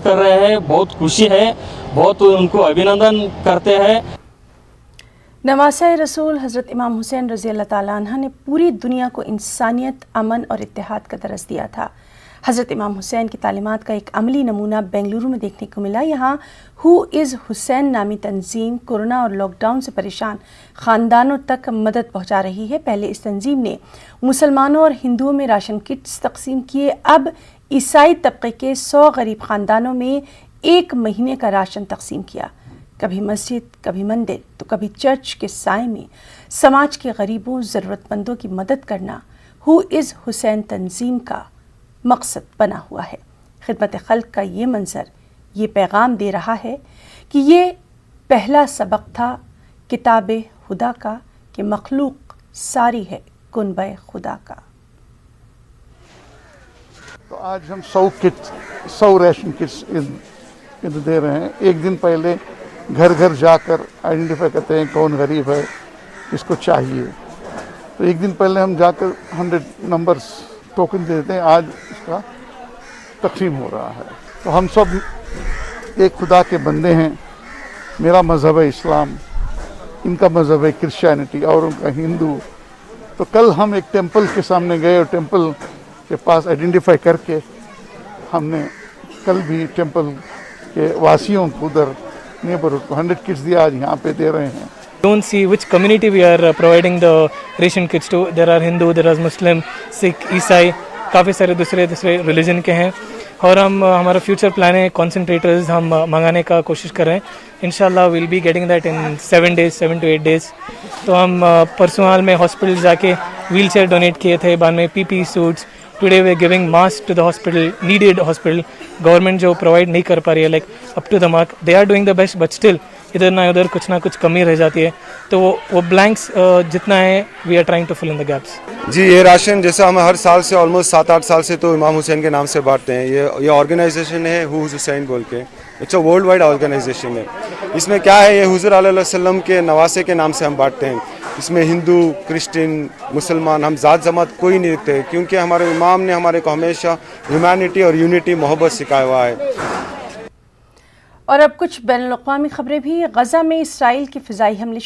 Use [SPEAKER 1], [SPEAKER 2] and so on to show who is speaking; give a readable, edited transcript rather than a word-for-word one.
[SPEAKER 1] कर रहे हैं, बहुत खुशी है, बहुत उनको अभिनंदन करते हैं।
[SPEAKER 2] नवासे रसूल हज़रत इमाम हुसैन रज़ी अल्लाह ताला अन्हा ने पूरी दुनिया को इंसानियत, अमन और इत्तेहाद का दरस दिया था। हज़रत इमाम हुसैन की तालीमात का एक अमली नमूना बेंगलुरु में देखने को मिला। यहाँ हु इज़ हुसैन नामी तंजीम कोरोना और लॉकडाउन से परेशान ख़ानदानों तक मदद पहुँचा रही है। पहले इस तंजीम ने मुसलमानों और हिंदुओं में राशन किट्स तकसीम किए, अब ईसाई तबके के 100 गरीब ख़ानदानों में 1 महीने का राशन तकसीम किया। कभी मस्जिद, कभी मंदिर तो कभी चर्च के साए में समाज के गरीबों, ज़रूरतमंदों की मदद करना हु इज़ हुसैन तंजीम का मकसद बना हुआ है। खिदमत खल्क का ये मंज़र ये पैगाम दे रहा है कि ये पहला सबक था किताब खुदा का कि मखलूक सारी है कुनबे खुदा का।
[SPEAKER 3] तो आज हम 100 रेशन किट्स दे रहे हैं। एक दिन पहले घर घर जाकर आइडेंटिफाई करते हैं कौन गरीब है, किसको चाहिए। तो एक दिन पहले हम जाकर 100 नंबर्स टोकन दे देते हैं। आज इसका तकसीम हो रहा है। तो हम सब एक खुदा के बंदे हैं। मेरा मज़हब है इस्लाम, इनका मज़हब है क्रिश्चियनिटी और उनका हिंदू। तो कल हम एक टेंपल के सामने गए और टेंपल के पास आइडेंटिफाई करके हमने कल भी टेंपल के वासियों को उधर नेबरहुड को 100 किट्स दिया, आज यहाँ पे दे रहे हैं।
[SPEAKER 4] Don't see which community we are providing the ration kits to. There are Hindu, there are Muslim, Sikh, ईसाई, काफ़ी सारे दूसरे रिलीजन के हैं। और हमारा फ्यूचर प्लान है कॉन्सनट्रेटर्स हम मंगाने का कोशिश कर रहे हैं। इंशाल्लाह will be getting that in 7 to 8 days। तो हम परसों हाल में हॉस्पिटल जाके व्हील चेयर डोनेट किए थे, बाद में PPE suits. Today we are giving mask to the hospital, needed hospital. Government जो प्रोवाइड नहीं कर पा रही है, like up to the mark, they are doing the best, but still इधर ना उधर कुछ ना कुछ कमी रह जाती है। तो वो ब्लैंक्स जितना है we are trying to fill in the gaps.
[SPEAKER 5] जी, ये राशन जैसा हम हर साल से ऑलमोस्ट 7-8 साल से तो इमाम हुसैन के नाम से बांटते हैं। ये ऑर्गेनाइजेशन है हु इज़ हुसैन बोल के, it's a world wide organization है। इसमें क्या है, ये हुज़ूर अलैहि वसल्लम के नवासे के नाम से हम बांटते हैं। इसमें हिंदू, क्रिश्चियन, मुसलमान, हम ज़ात जमात कोई नहीं रखते, क्योंकि हमारे इमाम ने हमारे को हमेशा ह्यूमैनिटी और यूनिटी, मोहब्बत सिखाया हुआ है।
[SPEAKER 2] और अब कुछ बैनुल अक़वामी खबरें भी। गज़ा में इसराइल के फ़िज़ाई हमले